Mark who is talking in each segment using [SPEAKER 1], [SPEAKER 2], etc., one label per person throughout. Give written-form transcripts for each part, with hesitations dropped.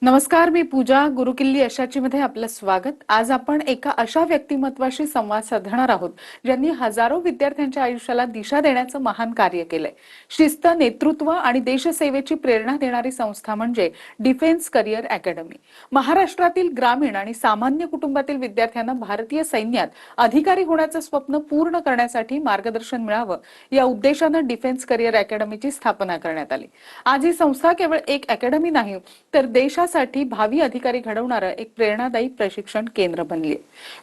[SPEAKER 1] नमस्कार, मी पूजा. गुरुकिल्ली अशाची मध्ये आपलं स्वागत. आज आपण एका अशा व्यक्तिमत्वाशी संवाद साधणार आहोत ज्यांनी हजारो विद्यार्थ्यांच्या आयुष्याला दिशा देण्याचं महान कार्य केलंय. शिस्त, नेतृत्व आणि देशसेवेची प्रेरणा देणारी संस्था म्हणजे डिफेन्स करिअर अकॅडमी. महाराष्ट्रातील ग्रामीण आणि सामान्य कुटुंबातील विद्यार्थ्यांना भारतीय सैन्यात अधिकारी होण्याचं स्वप्न पूर्ण करण्यासाठी मार्गदर्शन मिळावं या उद्देशानं डिफेन्स करिअर अकॅडमीची स्थापना करण्यात आली. आज ही संस्था केवळ एक अकॅडमी नाही तर देशासाठी भावी अधिकारी घडवणारं एक प्रेरणादायी प्रशिक्षण केंद्र बनली.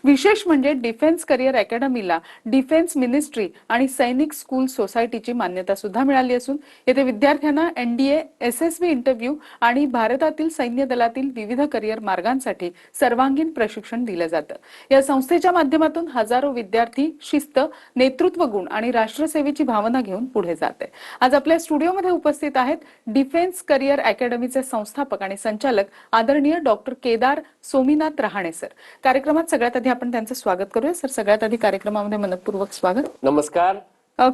[SPEAKER 1] विशेष म्हणजे डिफेन्स करिअर अकॅडमीला डिफेन्स मिनिस्ट्री आणि सैनिक स्कूल सोसायटीची मान्यता सुद्धा मिळाली असून येथे विद्यार्थ्यांना एनडीए, एसएसबी इंटरव्ह्यू आणि भारतातील सैन्य दलातील विविध करिअर मार्गांसाठी सर्वांगीण प्रशिक्षण दिलं जातं. या संस्थेच्या माध्यमातून हजारो विद्यार्थी शिस्त, नेतृत्व गुण आणि राष्ट्रसेवेची भावना घेऊन पुढे जात आहेत. आज आपल्या स्टुडिओमध्ये उपस्थित आहेत डिफेन्स करिअर अकॅडमीचे संस्थापक आणि संचालक आदरणीय डॉक्टर केदार सोमीनाथ रहाणे सर. कार्यक्रमात सगळ्यात आधी आपण त्यांचं स्वागत करूया. सर, सगळ्यात आधी कार्यक्रमामध्ये मनपूर्वक स्वागत.
[SPEAKER 2] नमस्कार.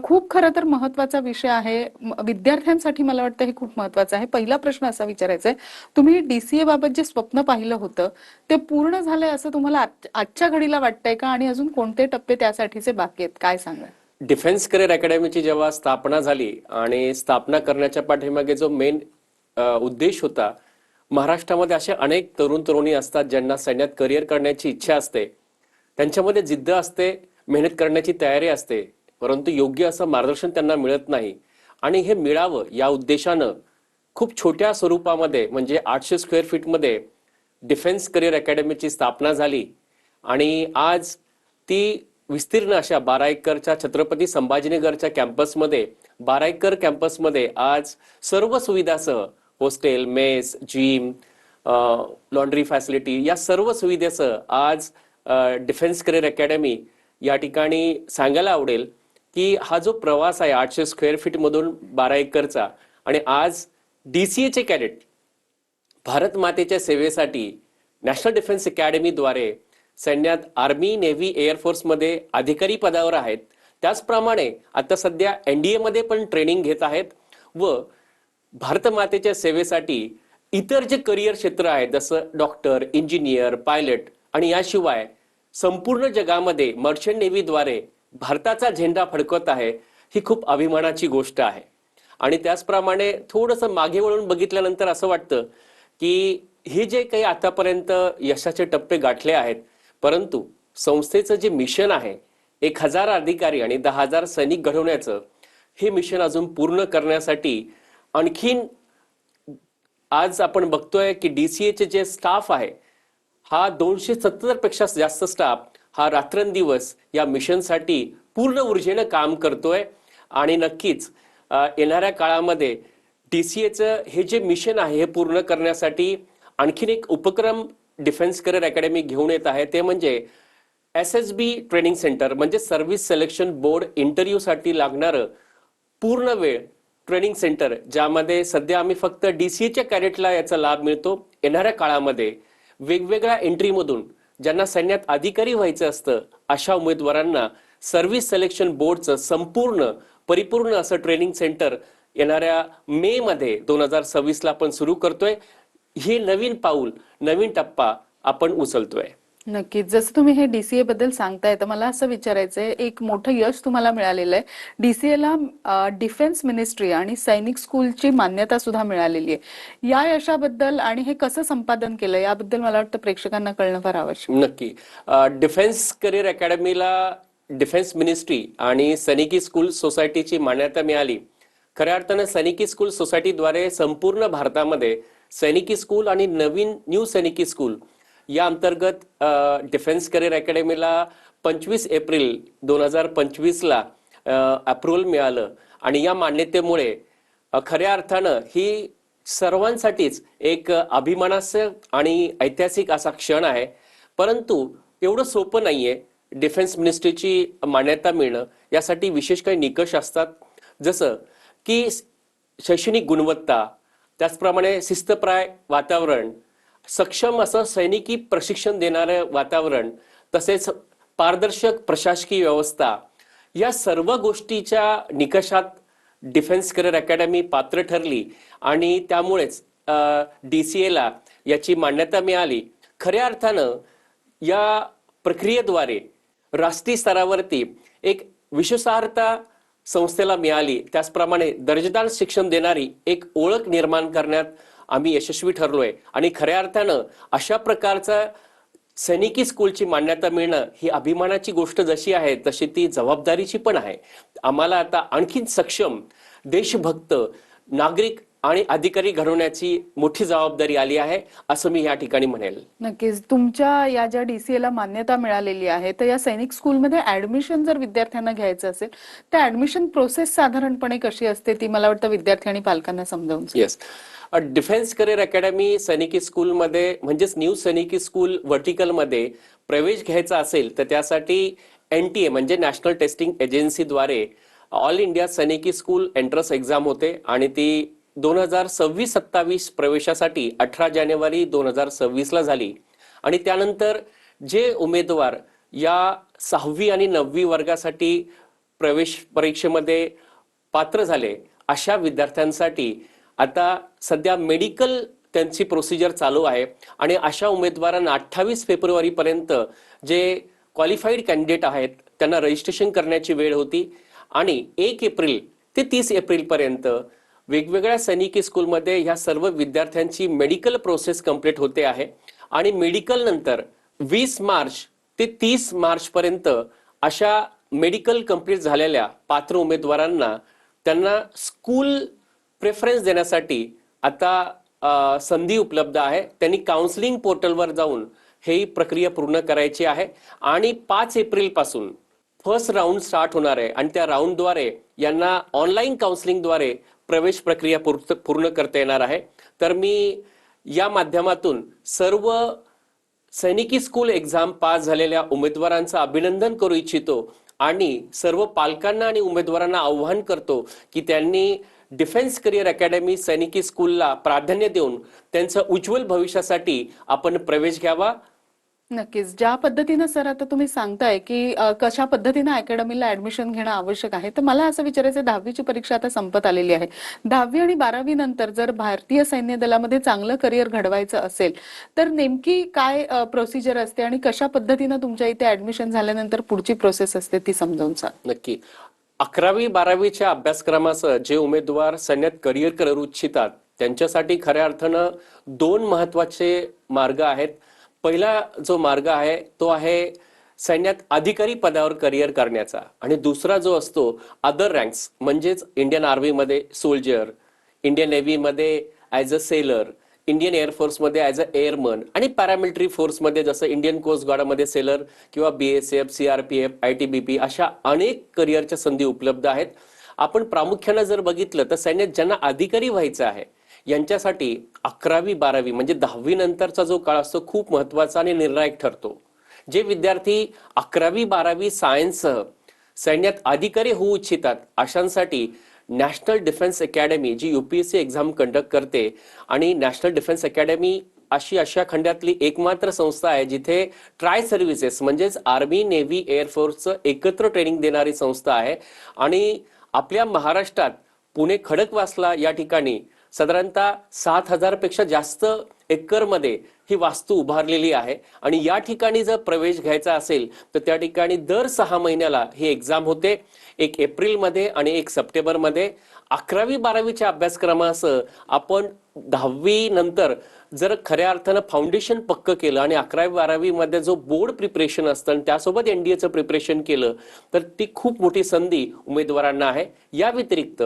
[SPEAKER 1] खूप खरं तर महत्वाचा विषय आहे. विद्यार्थ्यांसाठी मला वाटतं हे खूप महत्वाचं आहे. पहिला प्रश्न असा विचारायचा आहे, तुम्ही डीसीए बाबत जे स्वप्न पाहिलं होतं ते पूर्ण झालंय असं तुम्हाला आजच्या घडीला वाटतंय का, आणि अजून कोणते टप्पे त्यासाठीचे बाकी आहेत, काय सांगा?
[SPEAKER 2] डिफेन्स करिअर अकॅडमीची जेव्हा स्थापना झाली आणि स्थापना करण्याच्या पाठीमागे जो मेन उद्देश होता, महाराष्ट्रामध्ये असे अनेक तरुण तरुणी असतात ज्यांना सैन्यात करिअर करण्याची इच्छा असते, त्यांच्यामध्ये जिद्द असते, मेहनत करण्याची तयारी असते, परंतु योग्य असं मार्गदर्शन त्यांना मिळत नाही. आणि हे मिळावं या उद्देशानं खूप छोट्या स्वरूपामध्ये म्हणजे 800 स्क्वेअर फीटमध्ये डिफेन्स करिअर अकॅडमीची स्थापना झाली. आणि आज ती विस्तीर्ण अशा 12 एकरच्या छत्रपती संभाजीनगरच्या कॅम्पसमध्ये 12 एकर कॅम्पसमध्ये आज सर्व सुविधासह hostel, mess, gym, laundry facility या सर्व सुविधेसह आज डिफेन्स करिअर अकॅडमी या ठिकाणी सांगायला आवडेल की हा जो प्रवास आहे 800 स्क्वेअर फीट मधून 12 एकरचा, आणि आज डीसीएचे कॅडेट भारत मातेच्या सेवेसाठी नॅशनल डिफेन्स अकॅडमीद्वारे सैन्यात आर्मी, नेव्ही, एअरफोर्समध्ये अधिकारी पदावर आहेत. त्याचप्रमाणे आता सध्या एनडीए मध्ये पण ट्रेनिंग घेत आहेत व भारत मातेच्या सेवेसाठी इतर जे करिअर क्षेत्र आहेत जसं डॉक्टर, इंजिनियर, पायलट आणि याशिवाय संपूर्ण जगामध्ये मर्चंट नेव्हीद्वारे भारताचा झेंडा फडकवत आहे. ही खूप अभिमानाची गोष्ट आहे. आणि त्याचप्रमाणे थोडंसं मागे वळून बघितल्यानंतर असं वाटतं की हे जे काही आतापर्यंत यशाचे टप्पे गाठले आहेत, परंतु संस्थेचं जे मिशन आहे 1000 अधिकारी आणि 10,000 सैनिक घडवण्याचं, हे मिशन अजून पूर्ण करण्यासाठी आणखीन आज आपण बघतोय की डीसीएचे जे स्टाफ आहे हा 270 पेक्षा जास्त स्टाफ हा रात्रंदिवस या मिशनसाठी पूर्ण ऊर्जेनं काम करतोय. आणि नक्कीच येणाऱ्या काळामध्ये डीसीएचं हे जे मिशन आहे हे पूर्ण करण्यासाठी आणखीन एक उपक्रम डिफेन्स करिअर अकॅडमी घेऊन येत आहे, ते म्हणजे एसएसबी ट्रेनिंग सेंटर, म्हणजे सर्व्हिस सिलेक्शन बोर्ड इंटरव्ह्यू साठी लागणारं पूर्ण वेळ ट्रेनिंग सेंटर, ज्यामध्ये सध्या आम्ही फक्त डीसीएच्या कॅडेटला याचा लाभ मिळतो. येणाऱ्या काळामध्ये वेगवेगळ्या एंट्रीमधून ज्यांना सैन्यात अधिकारी व्हायचं असतं अशा उमेदवारांना सर्व्हिस सिलेक्शन बोर्डचं संपूर्ण परिपूर्ण असं ट्रेनिंग सेंटर येणाऱ्या मे मध्ये 2026 ला आपण सुरू करतोय. हे नवीन पाऊल, नवीन टप्पा आपण उचलतोय.
[SPEAKER 1] नक्कीच. जसं तुम्ही हे डीसीए बद्दल सांगताय तर मला असं विचारायचंय, एक मोठं यश तुम्हाला मिळालेलं आहे. डीसीएला डिफेन्स मिनिस्ट्री आणि सैनिक स्कूलची मान्यता सुद्धा मिळालेली आहे. या यशाबद्दल आणि हे कसं संपादन केलं याबद्दल मला वाटतं प्रेक्षकांना कळणं फार आवश्यक.
[SPEAKER 2] नक्की. डिफेन्स करिअर अकॅडमीला डिफेन्स मिनिस्ट्री आणि सैनिकी स्कूल सोसायटीची मान्यता मिळाली. खऱ्या अर्थानं सैनिकी स्कूल सोसायटीद्वारे संपूर्ण भारतामध्ये सैनिकी स्कूल आणि नवीन न्यू सैनिकी स्कूल या अंतर्गत डिफेन्स करिअर अकॅडमीला 25 एप्रिल 2025 ला अप्रुव्हल मिळालं. आणि या मान्यतेमुळे खऱ्या अर्थानं ही सर्वांसाठीच एक अभिमानास्पद आणि ऐतिहासिक असा क्षण आहे. परंतु एवढं सोपं नाहीये डिफेन्स मिनिस्ट्रीची मान्यता मिळणं. यासाठी विशेष काही निकष असतात, जसं की शैक्षणिक गुणवत्ता, त्याचप्रमाणे शिस्तप्राय वातावरण, सक्षम असं सैनिकी प्रशिक्षण देणारं वातावरण, तसेच पारदर्शक प्रशासकीय व्यवस्था, या सर्व गोष्टीच्या निकषात डिफेन्स करिअर अकॅडमी पात्र ठरली. आणि त्यामुळेच डीसीएला याची मान्यता मिळाली. खऱ्या अर्थानं या प्रक्रियेद्वारे राष्ट्रीय स्तरावरती एक विश्वासार्हता संस्थेला मिळाली. त्याचप्रमाणे दर्जेदार शिक्षण देणारी एक ओळख निर्माण करण्यात आम्ही यशस्वी ठरलोय. आणि खऱ्या अर्थानं अशा प्रकारचा सैनिकी स्कूलची मान्यता मिळणं ही अभिमानाची गोष्ट जशी आहे तशी ती जबाबदारीची पण आहे. आम्हाला आता आणखीन सक्षम देशभक्त नागरिक आणि अधिकारी घडवण्याची मोठी जबाबदारी आली आहे असं मी या ठिकाणी म्हणेल.
[SPEAKER 1] नक्कीच. तुमच्या या ज्या DCA ला मान्यता मिळालेली आहे, तर या सैनिक स्कूलमध्ये ऍडमिशन जर विद्यार्थ्यांना घ्यायचं असेल तर ऍडमिशन प्रोसेस साधारणपणे कशी असते ती मला वाटतं विद्यार्थी आणि पालकांना समजावून सांगा.
[SPEAKER 2] येस, डिफेन्स करिअर अकॅडमी सैनिकी स्कूलमध्ये म्हणजेच न्यू सैनिकी स्कूल वर्टिकलमध्ये प्रवेश घ्यायचा असेल तर त्यासाठी NTA म्हणजे नॅशनल टेस्टिंग एजन्सीद्वारे ऑल इंडिया सैनिकी स्कूल एंट्रन्स एक्झाम होते आणि ती 2026-27 प्रवेशासाठी 18 जानेवारी 2026 ला झाली. आणि त्यानंतर जे उमेदवार या 6वी आणि 9वी वर्गासाठी प्रवेश परीक्षेमध्ये पात्र झाले अशा विद्यार्थ्यांसाठी आता सध्या मेडिकल त्यांची प्रोसिजर चालू आहे. आणि अशा उमेदवारांना 28 फेब्रुवारी पर्यंत जे क्वालिफाईड कॅन्डिडेट आहेत त्यांना रजिस्ट्रेशन करण्याची वेळ होती. आणि 1 एप्रिल ते 30 एप्रिल पर्यंत वेगवेगळ्या सैनिकी स्कूलमध्ये ह्या सर्व विद्यार्थ्यांची मेडिकल प्रोसेस कंप्लीट होते आहे. आणि मेडिकल नंतर 20 मार्च ते 30 मार्च पर्यंत अशा मेडिकल कंप्लीट झालेल्या पात्र उमेदवारांना त्यांना स्कूल प्रेफरन्स देण्यासाठी आता संधी उपलब्ध आहे. त्यांनी काउन्सिलिंग पोर्टलवर जाऊन ही प्रक्रिया पूर्ण करायची आहे. आणि 5 एप्रिल पासून फर्स्ट राऊंड स्टार्ट होणार आहे आणि त्या राऊंडद्वारे यांना ऑनलाईन काउन्सिलिंगद्वारे प्रवेश प्रक्रिया पूर्ण करता येणार आहे. तर मी या माध्यमातून सर्व सैनिकी स्कूल एक्झाम पास झालेल्या उमेदवारांचं अभिनंदन करू इच्छितो आणि सर्व पालकांना आणि उमेदवारांना आव्हान करतो की त्यांनी डिफेन्स करिअर अकॅडमी सैनिकी स्कूलला प्राधान्य देऊन त्यांच्या उज्ज्वल भविष्यासाठी आपण प्रवेश घ्यावा.
[SPEAKER 1] नक्कीच. ज्या पद्धतीनं सर आता तुम्ही सांगताय की कशा पद्धतीनं अकॅडमीला ऍडमिशन घेणं आवश्यक आहे, तर मला असं विचारायचं, 10वीची परीक्षा आता संपत आलेली आहे. 10वी आणि 12वी नंतर जर भारतीय सैन्य दलामध्ये चांगलं करिअर घडवायचं असेल तर नेमकी काय प्रोसिजर असते आणि कशा पद्धतीनं तुमच्या इथे ऍडमिशन झाल्यानंतर पुढची प्रोसेस असते ती समजावून सांगा.
[SPEAKER 2] नक्की. 11वी-12वीच्या अभ्यासक्रमासह जे उमेदवार सैन्यात करिअर करू इच्छितात त्यांच्यासाठी खऱ्या अर्थानं 2 महत्वाचे मार्ग आहेत. पहिला जो मार्ग आहे तो आहे सैन्यात अधिकारी पदावर करिअर करण्याचा आणि दुसरा जो असतो अदर रँक्स म्हणजेच इंडियन आर्मीमध्ये सोल्जर, इंडियन नेव्हीमध्ये ॲज अ सेलर, इंडियन एअरफोर्समध्ये ॲज अ एअरमन आणि पॅरामिलिटरी फोर्समध्ये जसं इंडियन कोस्ट गार्डमध्ये सेलर किंवा BSF, CRPF, ITBP अशा अनेक करिअरच्या संधी उपलब्ध आहेत. आपण प्रामुख्यानं जर बघितलं तर सैन्यात ज्यांना अधिकारी व्हायचं आहे यांच्यासाठी 11वी-12वी म्हणजे 10वी नंतरचा जो काळ असतो खूप महत्वाचा आणि निर्णायक ठरतो. जे विद्यार्थी 11वी-12वी सायन्ससह सैन्यात अधिकारी होऊ इच्छितात अशांसाठी नॅशनल डिफेन्स अकॅडमी जी UPSC एक्झाम कंडक्ट करते आणि नॅशनल डिफेन्स अकॅडमी अशी आशिया खंडातली एकमात्र संस्था आहे जिथे ट्राय सर्व्हिसेस म्हणजेच आर्मी, नेव्ही, एअरफोर्सचं एकत्र ट्रेनिंग देणारी संस्था आहे. आणि आपल्या महाराष्ट्रात पुणे खडकवासला या ठिकाणी साधारणतः 7,000 पेक्षा जास्त एकरमध्ये ही वास्तू उभारलेली आहे. आणि या ठिकाणी जर प्रवेश घ्यायचा असेल तर त्या ठिकाणी दर 6 महिन्याला ही एक्झाम होते, 1 एप्रिलमध्ये आणि 1 सप्टेंबरमध्ये. 11वी-12वीच्या अभ्यासक्रमासह आपण 10वी नंतर जर खऱ्या अर्थानं फाउंडेशन पक्क केलं आणि 11वी-12वी मध्ये जो बोर्ड प्रिपरेशन असतं आणि त्यासोबत NDAचं प्रिपरेशन केलं तर ती खूप मोठी संधी उमेदवारांना आहे. या व्यतिरिक्त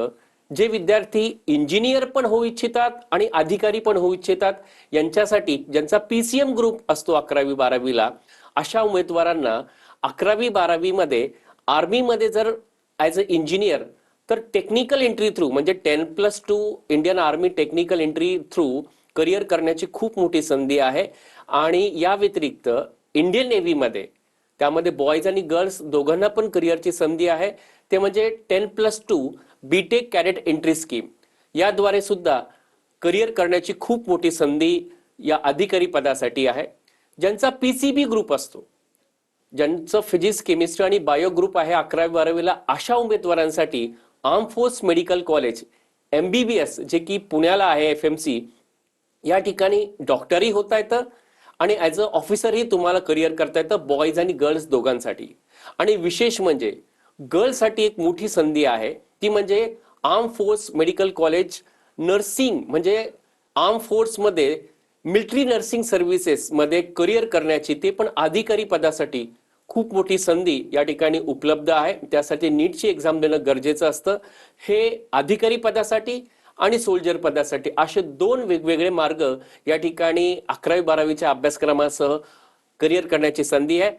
[SPEAKER 2] जे विद्यार्थी इंजिनियर पण होऊ इच्छितात आणि अधिकारी पण होऊ इच्छितात यांच्यासाठी ज्यांचा PCM ग्रुप असतो 11वी-12वीला अशा उमेदवारांना 11वी-12वी मध्ये आर्मीमध्ये जर ॲज अ इंजिनियर तर टेक्निकल एंट्री थ्रू म्हणजे 10+2 Indian army technical entry through career करण्याची खूप मोठी संधी आहे. आणि या व्यतिरिक्त इंडियन नेव्हीमध्ये त्यामध्ये बॉईज आणि गर्ल्स दोघांना पण करिअरची संधी आहे. ते म्हणजे 10+2 BTech कॅडेट एंट्री स्कीम याद्वारे सुद्धा करिअर करण्याची खूप मोठी संधी या अधिकारी पदासाठी आहे. ज्यांचा PCB ग्रुप असतो, ज्यांचं फिजिक्स, केमिस्ट्री आणि बायो ग्रुप आहे 11वी-12वीला अशा उमेदवारांसाठी arm force medical college MBBS जे की पुण्याला आहे FMC या ठिकाणी डॉक्टरही होता येतं आणि ॲज अ ऑफिसरही तुम्हाला करिअर करता येतं, बॉईज आणि गर्ल्स दोघांसाठी. आणि विशेष म्हणजे गर्ल्ससाठी एक मोठी संधी आहे, ती म्हणजे arm force medical college nursing, म्हणजे आर्म फोर्समध्ये मिलिटरी नर्सिंग सर्व्हिसेसमध्ये करिअर करण्याची, ते पण अधिकारी पदासाठी खूप मोठी संधी या ठिकाणी उपलब्ध आहे. त्यासाठी नीटची एक्झाम देणं गरजेचं असतं. हे अधिकारी पदासाठी आणि सोल्जर पदासाठी असे दोन वेगवेगळे मार्ग या ठिकाणी 11वी-12वीच्या अभ्यासक्रमासह करिअर करण्याची संधी आहे,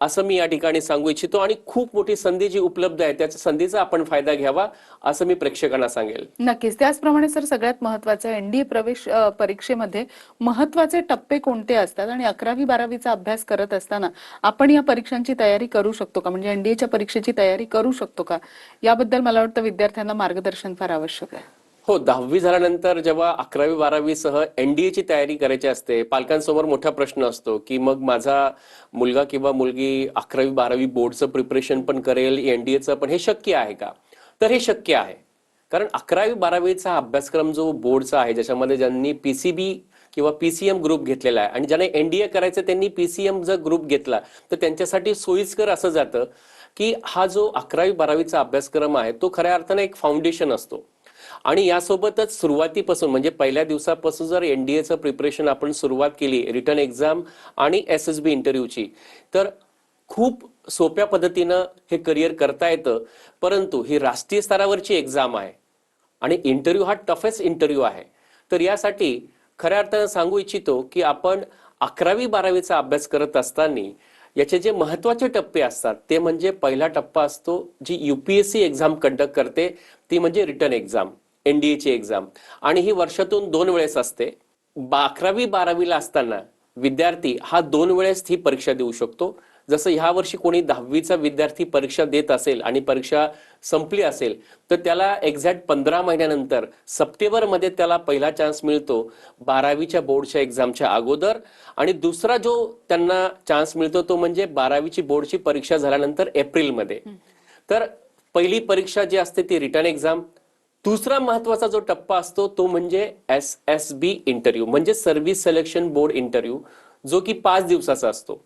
[SPEAKER 2] असं मी या ठिकाणी सांगू इच्छितो. आणि खूप मोठी संधी जी उपलब्ध आहे त्या संधीचा आपण फायदा घ्यावा, असं मी प्रेक्षकांना सांगेल.
[SPEAKER 1] नक्कीच. त्याचप्रमाणे सर सगळ्यात महत्त्वाचं एनडीए प्रवेश परीक्षेमध्ये महत्त्वाचे टप्पे कोणते असतात आणि 11वी-12वीचा अभ्यास करत असताना आपण या परीक्षांची तयारी करू शकतो का? म्हणजे एनडीएच्या परीक्षेची तयारी करू शकतो का? याबद्दल मला वाटतं विद्यार्थ्यांना मार्गदर्शन फार आवश्यक आहे.
[SPEAKER 2] हो, 10वी झाल्यानंतर जेव्हा 11वी-12वी सह एनडीएची तयारी करायची असते, पालकांसमोर मोठा प्रश्न असतो की मग माझा मुलगा किंवा मुलगी 11वी-12वी बोर्डचं प्रिपरेशन पण करेल, एनडीएचं पण, हे शक्य आहे का? तर हे शक्य आहे. कारण 11वी-12वीचा अभ्यासक्रम जो बोर्डचा आहे, ज्याच्यामध्ये ज्यांनी पीसीबी किंवा पीसीएम ग्रुप घेतलेला आहे आणि ज्यांना एनडीए करायचं त्यांनी पीसीएम जर ग्रुप घेतला तर त्यांच्यासाठी सोयीस्कर असं जातं की हा जो 11वी-12वीचा अभ्यासक्रम आहे तो खऱ्या अर्थाने एक फाउंडेशन असतो. आणि यासोबतच सुरुवातीपासून म्हणजे पहिल्या दिवसापासून जर एनडीएचं प्रिपरेशन आपण सुरुवात केली, रिटर्न एक्झाम आणि एसएसबी इंटरव्ह्यूची, तर खूप सोप्या पद्धतीनं हे करिअर करता येतं. परंतु ही राष्ट्रीय स्तरावरची एक्झाम आहे आणि इंटरव्ह्यू हा टफेस्ट इंटरव्ह्यू आहे. तर यासाठी खऱ्या अर्थानं सांगू इच्छितो की आपण 11वी-12वीचा अभ्यास करत असताना याचे जे महत्वाचे टप्पे असतात ते म्हणजे पहिला टप्पा असतो जी यूपीएससी एक्झाम कंडक्ट करते, ती म्हणजे रिटर्न एक्झाम, एनडीएची एक्झाम. आणि ही वर्षातून 2 वेळेस असते. 11वी-12वीला असताना विद्यार्थी हा 2 वेळेस ही परीक्षा देऊ शकतो. जसं ह्या वर्षी कोणी 10वीचा विद्यार्थी परीक्षा देत असेल आणि परीक्षा संपली असेल तर त्याला एक्झॅक्ट 15 महिन्यानंतर सप्टेंबरमध्ये त्याला पहिला चान्स मिळतो 12वीच्या बोर्डच्या एक्झामच्या अगोदर. आणि दुसरा जो त्यांना चान्स मिळतो तो म्हणजे 12वीची बोर्डची परीक्षा झाल्यानंतर एप्रिलमध्ये. तर पहिली परीक्षा जी असते ती रिटर्न एक्झाम. दुसरा महत्वाचा जो टप्पा असतो तो म्हणजे एसएसबी इंटरव्ह्यू, म्हणजे सर्व्हिस सिलेक्शन बोर्ड इंटरव्ह्यू, जो की 5 दिवसाचा असतो.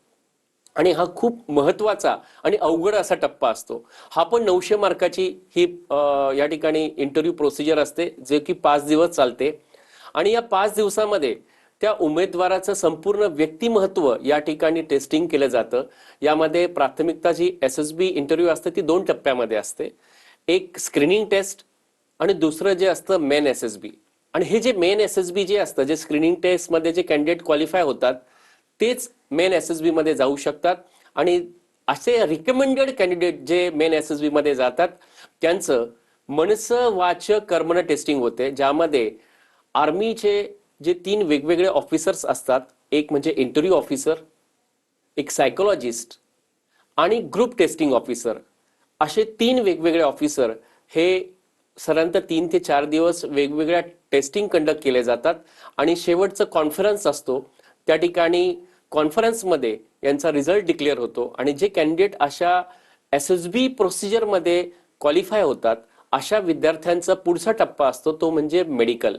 [SPEAKER 2] आणि हा खूप महत्वाचा आणि अवघड असा टप्पा असतो. हा पण 900 मार्काची ही या ठिकाणी इंटरव्ह्यू प्रोसिजर असते, जे की 5 दिवस चालते. आणि या 5 दिवसामध्ये त्या उमेदवाराचं संपूर्ण व्यक्तिमत्व या ठिकाणी टेस्टिंग केलं जातं. यामध्ये प्राथमिकता जी एसएसबी इंटरव्ह्यू असते ती 2 टप्प्यामध्ये असते. एक स्क्रीनिंग टेस्ट आणि दुसरं जे असतं मेन एसएसबी. आणि हे जे मेन एसएसबी जे असतं, जे स्क्रीनिंग टेस्टमध्ये जे कॅन्डिडेट क्वालिफाय होतात तेच मेन एसएसबी मध्ये जाऊ शकतात. आणि असे रिकमेंडेड कॅन्डिडेट जे मेन एसएसबी मध्ये जातात त्यांचं मनसं वाचक कर्मण टेस्टिंग होते, ज्यामध्ये आर्मीचे जे 3 वेगवेगळे ऑफिसर्स असतात, एक म्हणजे इंटरव्ह्यू ऑफिसर, एक सायकोलॉजिस्ट आणि ग्रुप टेस्टिंग ऑफिसर, असे 3 वेगवेगळे ऑफिसर हे साधारणतः 3 ते 4 दिवस वेगवेगळ्या टेस्टिंग कंडक्ट केले जातात. आणि शेवटचं कॉन्फरन्स असतो, त्या ठिकाणी कॉन्फरन्समध्ये यांचा रिझल्ट डिक्लेअर होतो. आणि जे कॅन्डिडेट अशा एसएसबी प्रोसिजरमध्ये क्वालिफाय होतात अशा विद्यार्थ्यांचा पुढचा टप्पा असतो तो म्हणजे मेडिकल.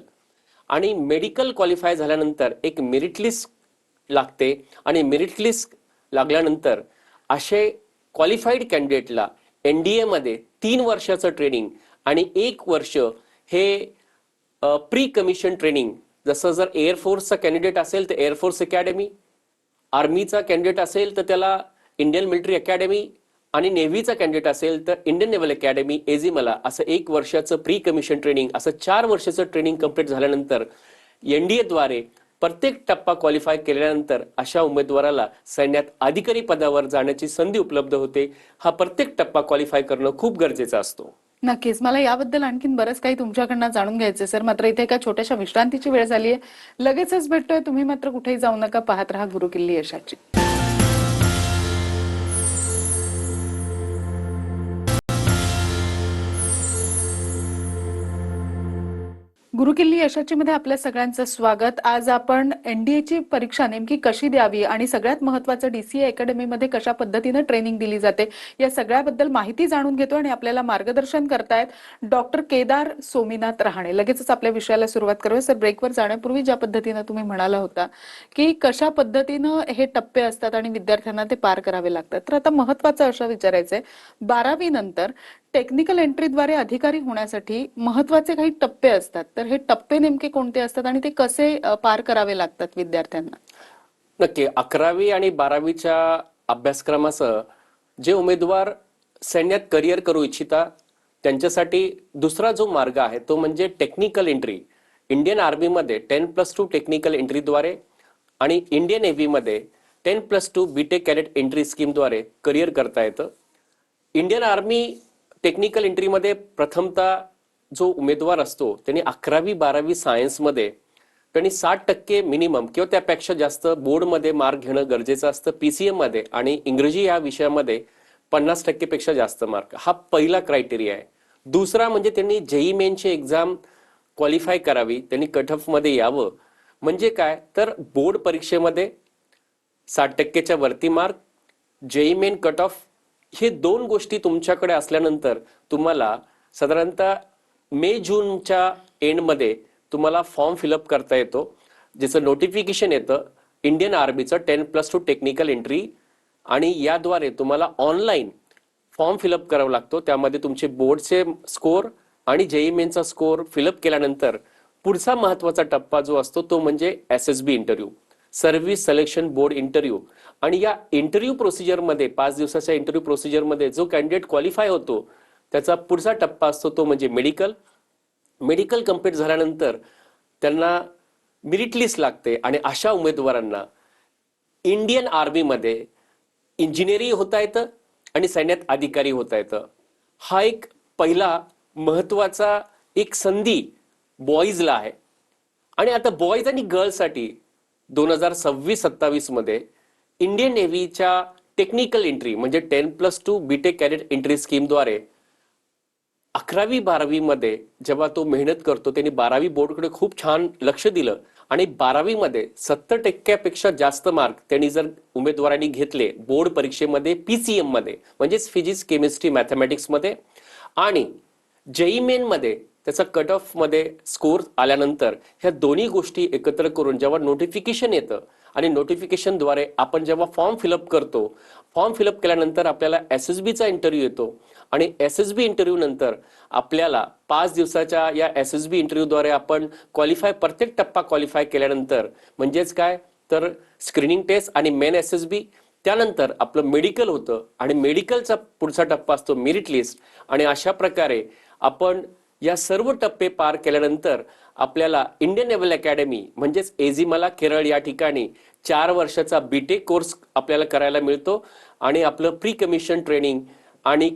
[SPEAKER 2] आणि मेडिकल क्वालिफाय झाल्यानंतर एक मेरिट लिस्ट लागते. आणि मेरिट लिस्ट लागल्यानंतर असे क्वालिफाईड कॅन्डिडेटला एनडीए मध्ये 3 वर्षाचं ट्रेनिंग आणि 1 वर्ष हे प्री कमिशन ट्रेनिंग, जसं जर एअरफोर्सचा कॅन्डिडेट असेल तर एअरफोर्स अकॅडमी, आर्मीचा कॅन्डिडेट असेल तर त्याला इंडियन मिलिटरी अकॅडमी, आणि नेव्हीचा कॅन्डिडेट असेल तर इंडियन नेव्हल अकॅडमी एझिमला, असं 1 वर्षाचं प्री कमिशन ट्रेनिंग, असं 4 वर्षाचं ट्रेनिंग कंप्लीट झाल्यानंतर एनडीएद्वारे प्रत्येक टप्पा क्वालिफाय केल्यानंतर अशा उमेदवाराला सैन्यात अधिकारी पदावर जाण्याची संधी उपलब्ध होते. हा प्रत्येक टप्पा क्वालिफाय करणं खूप गरजेचं असतो.
[SPEAKER 1] नक्कीच. मला याबद्दल आणखीन बरंच काही तुमच्याकडनं जाणून घ्यायचंय सर, मात्र इथे एका छोट्याशा विश्रांतीची वेळ झाली आहे. लगेचच भेटतोय. तुम्ही मात्र कुठेही जाऊ नका. पाहत राहा गुरुकिल्ली यशाची. गुरुकिल्ली यशाची मध्ये आपल्या सगळ्यांचं स्वागत. आज आपण एनडीएची परीक्षा नेमकी कशी द्यावी आणि सगळ्यात महत्त्वाचं डीसीए अकॅडमीमध्ये कशा पद्धतीने ट्रेनिंग दिली जाते या सगळ्याबद्दल माहिती जाणून घेतो आणि आपल्याला मार्गदर्शन करतायत डॉक्टर केदार सोमीनाथ रहाणे. लगेचच आपल्या विषयाला सुरुवात करूया. सर, ब्रेकवर जाण्यापूर्वी ज्या पद्धतीने तुम्ही म्हणाला होता की कशा पद्धतीनं हे टप्पे असतात आणि विद्यार्थ्यांना ते पार करावे लागतात, तर आता महत्त्वाचं असं विचारायचंय, 12वी नंतर टेक्निकल एंट्रीद्वारे अधिकारी होण्यासाठी महत्त्वाचे काही टप्पे असतात, तर हे टप्पे नेमके कोणते असतात आणि ते कसे पार करावे लागतात विद्यार्थ्यांना?
[SPEAKER 2] नक्की 11वी आणि 12वीच्या अभ्यासक्रमासह जे उमेदवार सैन्यात करिअर करू इच्छिता त्यांच्यासाठी दुसरा जो मार्ग आहे तो म्हणजे टेक्निकल एंट्री. इंडियन आर्मीमध्ये 10+2 टेक्निकल एंट्रीद्वारे आणि इंडियन नेव्हीमध्ये 10+2 बीटेक कॅडेट एंट्री स्कीमद्वारे करिअर करता येतं. इंडियन आर्मी टेक्निकल एंट्रीमध्ये प्रथमतः जो उमेदवार असतो त्यांनी 11वी 12वी सायन्समध्ये त्यांनी 60% मिनिमम किंवा त्यापेक्षा जास्त बोर्डमध्ये मार्क घेणं गरजेचं असतं. पीसीएम मध्ये आणि इंग्रजी या विषयामध्ये 50% पेक्षा जास्त मार्क, हा पहिला क्रायटेरिया आहे. दुसरा म्हणजे त्यांनी जेई मेनची एक्झाम क्वालिफाय करावी, त्यांनी कट ऑफ मध्ये यावं. म्हणजे काय तर बोर्ड परीक्षेमध्ये 60%च्या वरती mark, JEE main cut off, हे दोन गोष्टी तुमच्याकडे असल्यानंतर तुम्हाला साधारणतः मे जूनच्या एंडमध्ये तुम्हाला फॉर्म फिलअप करता येतो, ज्याचं नोटिफिकेशन येतं इंडियन आर्मीचं 10+2 टेक्निकल एंट्री, आणि याद्वारे तुम्हाला ऑनलाईन फॉर्म फिलअप करावा लागतो. त्यामध्ये तुमचे बोर्डचे स्कोर आणि जेई मेनचा स्कोर फिलअप केल्यानंतर पुढचा महत्वाचा टप्पा जो असतो तो म्हणजे SSB interview, service selection board interview. आणि या इंटरव्ह्यू प्रोसिजरमध्ये 5 दिवसाच्या इंटरव्ह्यू प्रोसिजरमध्ये जो कॅन्डिडेट क्वालिफाय होतो त्याचा पुढचा टप्पा असतो तो म्हणजे मेडिकल. मेडिकल कम्प्लीट झाल्यानंतर त्यांना मेरिट लिस्ट लागते आणि अशा उमेदवारांना इंडियन आर्मीमध्ये इंजिनिअरिंग होता येतं आणि सैन्यात अधिकारी होता येतं. हा एक पहिला महत्वाचा एक संधी बॉईजला आहे. आणि आता बॉईज आणि गर्ल्ससाठी 2026-27 मध्ये इंडियन नेव्हीच्या टेक्निकल एंट्री म्हणजे 10+2 बीटेक कॅडेट एंट्री स्कीमद्वारे 11वी 12वी मध्ये जेव्हा तो मेहनत करतो, त्यांनी 12वी बोर्डकडे खूप छान लक्ष दिलं आणि 12वी मध्ये 70%पेक्षा जास्त मार्क त्यांनी जर उमेदवारांनी घेतले बोर्ड परीक्षेमध्ये पीसीएम मध्ये म्हणजेच फिजिक्स केमिस्ट्री मॅथमॅटिक्स मध्ये, आणि जेई मेन मध्ये त्याचा कट ऑफ मध्ये स्कोर आल्यानंतर ह्या दोन्ही गोष्टी एकत्र करून जेव्हा नोटिफिकेशन येतं आणि नोटिफिकेशनद्वारे आपण जेव्हा फॉर्म फिलअप करतो, फॉर्म फिलअप केल्यानंतर आपल्याला एसएसबीचा इंटरव्ह्यू येतो आणि एसएसबी इंटरव्ह्यू नंतर आपल्याला 5 दिवसाच्या या एसएसबी इंटरव्ह्यूद्वारे आपण क्वालिफाय, प्रत्येक टप्पा क्वालिफाय केल्यानंतर म्हणजेच काय तर स्क्रीनिंग टेस्ट आणि मेन एसएसबी, त्यानंतर आपलं मेडिकल होतं आणि मेडिकलचा पुढचा टप्पा असतो मेरिट लिस्ट. आणि अशा प्रकारे आपण या सर्व टप्पे पार केल्यानंतर आपल्याला इंडियन नेव्हल अकॅडमी म्हणजेच एझिमाला केरळ या ठिकाणी 4 वर्षाचा बीटेक कोर्स आपल्याला करायला मिळतो आणि आपलं प्री कमिशन ट्रेनिंग आणि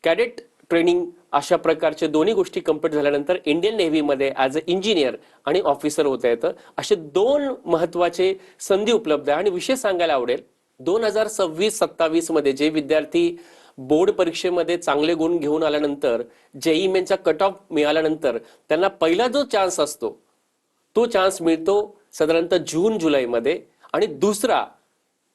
[SPEAKER 2] कॅडेट ट्रेनिंग अशा प्रकारचे दोन्ही गोष्टी कंप्लीट झाल्यानंतर इंडियन नेव्हीमध्ये ॲज अ इंजिनियर आणि ऑफिसर होता येतं. असे 2 महत्वाचे संधी उपलब्ध आहे. आणि विशेष सांगायला आवडेल, 2026-27 मध्ये जे विद्यार्थी बोर्ड परीक्षेमध्ये चांगले गुण घेऊन आल्यानंतर जेई मेनचा कट ऑफ मिळाल्यानंतर त्यांना पहिला जो चान्स असतो तो चान्स मिळतो साधारणतः जून जुलैमध्ये, आणि दुसरा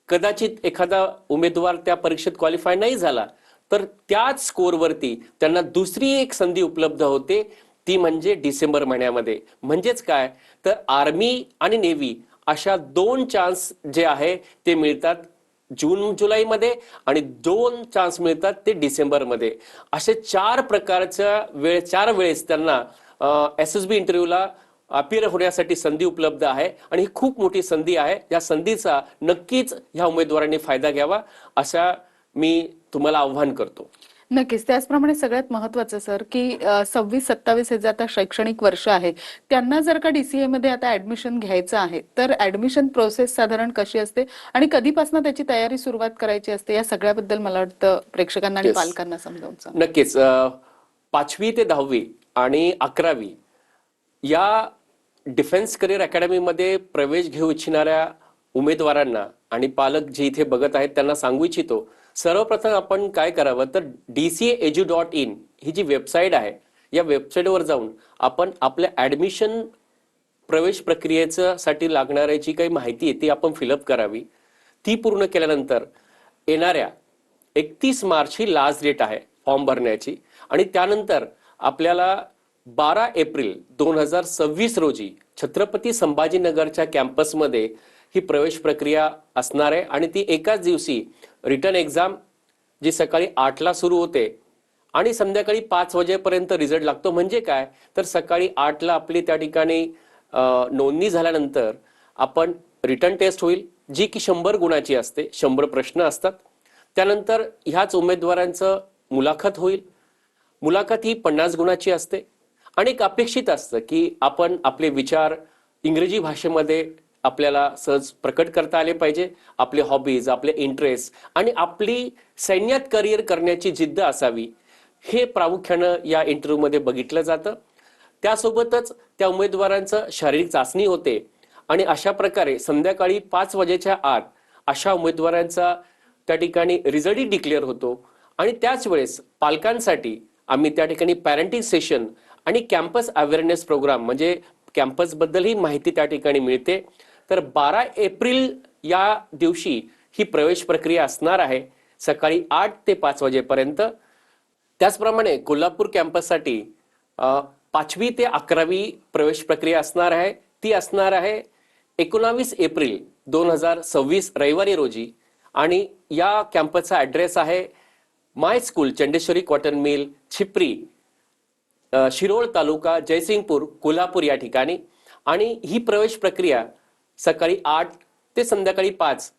[SPEAKER 2] कदाचित एखादा उमेदवार त्या परीक्षेत क्वालिफाय नाही झाला तर त्याच स्कोरवरती त्यांना दुसरी एक संधी उपलब्ध होते, ती म्हणजे डिसेंबर महिन्यामध्ये. म्हणजेच काय तर आर्मी आणि नेव्ही अशा 2 चान्स जे आहे ते मिळतात जून जुलैमध्ये आणि 2 चान्स मिळतात ते डिसेंबरमध्ये. असे 4 प्रकारच्या 4 वेळेस त्यांना एसएसबी इंटरव्ह्यूला अपिअर होण्यासाठी संधी उपलब्ध आहे आणि ही खूप मोठी संधी आहे. या संधीचा नक्कीच ह्या उमेदवारांनी फायदा घ्यावा अशा मी तुम्हाला आव्हान करतो.
[SPEAKER 1] नक्कीच. त्याचप्रमाणे सगळ्यात महत्वाचं सर की 26-27 हे जे आता शैक्षणिक वर्ष आहे, त्यांना जर का डीसीए मध्ये आता ऍडमिशन घ्यायचं आहे तर ऍडमिशन प्रोसेस साधारण कशी असते आणि कधीपासून त्याची तयारी सुरुवात करायची असते, या सगळ्याबद्दल मला वाटतं प्रेक्षकांना आणि
[SPEAKER 2] Yes.
[SPEAKER 1] पालकांना समजावून सांगा.
[SPEAKER 2] नक्कीच. 5वी ते 10वी आणि 11वी या डिफेन्स करिअर अकॅडमीमध्ये प्रवेश घेऊ इच्छिणाऱ्या उमेदवारांना आणि पालक जे इथे बघत आहेत त्यांना सांगू इच्छितो, सर्वप्रथम आपण काय करावं तर DCAedu.in ही जी वेबसाईट आहे या वेबसाईटवर जाऊन आपण आपल्या ऍडमिशन प्रवेश प्रक्रियेसाठी लागणारी जी काही माहिती आहे ती आपण फिलअप करावी. ती पूर्ण केल्यानंतर येणाऱ्या 31 मार्च ही लास्ट डेट आहे फॉर्म भरण्याची आणि त्यानंतर आपल्याला 12 एप्रिल 2026 रोजी छत्रपती संभाजीनगरच्या कॅम्पसमध्ये ही प्रवेश प्रक्रिया असणार आहे आणि ती एकाच दिवशी रिटर्न एक्झाम जी सकाळी 8ला सुरू होते आणि संध्याकाळी 5 वाजेपर्यंत रिझल्ट लागतो. म्हणजे काय तर सकाळी 8ला आपली त्या ठिकाणी नोंदणी झाल्यानंतर आपण रिटर्न टेस्ट होईल जी की 100 गुणाची असते. 100 प्रश्न असतात. त्यानंतर ह्याच उमेदवारांचं मुलाखत होईल. मुलाखत ही 50 गुणाची असते आणि एक अपेक्षित असतं की आपण आपले विचार इंग्रजी भाषेमध्ये आपल्याला सहज प्रकट करता आले पाहिजे. आपले हॉबीज, आपले इंटरेस्ट आणि आपली सैन्यात करिअर करण्याची जिद्द असावी हे प्रामुख्यानं या इंटरव्ह्यूमध्ये बघितलं जातं. त्यासोबतच त्या उमेदवारांचं शारीरिक चाचणी होते आणि अशा प्रकारे संध्याकाळी 5 वाजेच्या आत अशा उमेदवारांचा त्या ठिकाणी रिझल्टही डिक्लेअर होतो आणि त्याच वेळेस पालकांसाठी आम्ही त्या ठिकाणी पॅरेंटिंग सेशन आणि कॅम्पस अवेअरनेस प्रोग्राम म्हणजे कॅम्पस बद्दलही माहिती त्या ठिकाणी मिळते. तर 12 एप्रिल या दिवशी ही प्रवेश प्रक्रिया असणार आहे सकाळी 8 ते 5 वाजेपर्यंत. त्याचप्रमाणे कोल्हापूर कॅम्पससाठी 5वी ते 11वी प्रवेश प्रक्रिया असणार आहे. ती असणार आहे 19 एप्रिल 2026 रविवारी रोजी आणि या कॅम्पसचा ॲड्रेस आहे माय school Chandeshwari cotton mill, छिप्री, Shirol तालुका, जयसिंगपूर, कोल्हापूर या ठिकाणी. आणि ही प्रवेश प्रक्रिया सकाळी 8 ते संध्याकाळी 5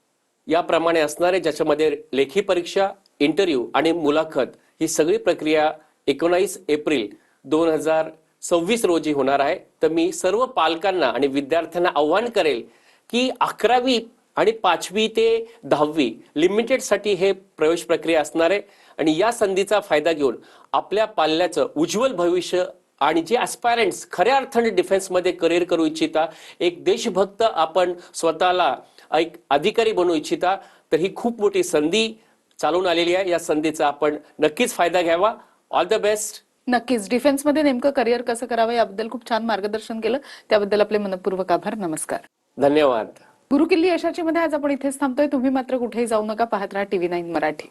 [SPEAKER 2] याप्रमाणे असणार आहे, ज्याच्यामध्ये लेखी परीक्षा, इंटरव्ह्यू आणि मुलाखत ही सगळी प्रक्रिया 19 एप्रिल 2026 रोजी होणार आहे. तर मी सर्व पालकांना आणि विद्यार्थ्यांना आव्हान करेल की 11वी आणि 5वी ते 10वी लिमिटेडसाठी हे प्रवेश प्रक्रिया असणार आहे आणि या संधीचा फायदा घेऊन आपल्या पाल्याचं उज्ज्वल भविष्य आणि जे ॲस्पायरंट्स खऱ्या अर्थाने डिफेन्समध्ये करिअर करू इच्छिता, एक देशभक्त आपण स्वतःला एक अधिकारी बनवू इच्छिता, तर ही खूप मोठी संधी चालून आलेली आहे. या संधीचा आपण नक्कीच फायदा घ्यावा. All the best.
[SPEAKER 1] नक्कीच. डिफेन्समध्ये नेमकं करिअर कसं करावं याबद्दल खूप छान मार्गदर्शन केलं. त्याबद्दल आपले मनपूर्वक आभार. नमस्कार.
[SPEAKER 2] धन्यवाद.
[SPEAKER 1] गुरुकिल्ली यशाची मध्ये आज आपण इथेच थांबतोय. तुम्ही मात्र कुठेही जाऊ नका. पाहत राहा TV9 मराठी.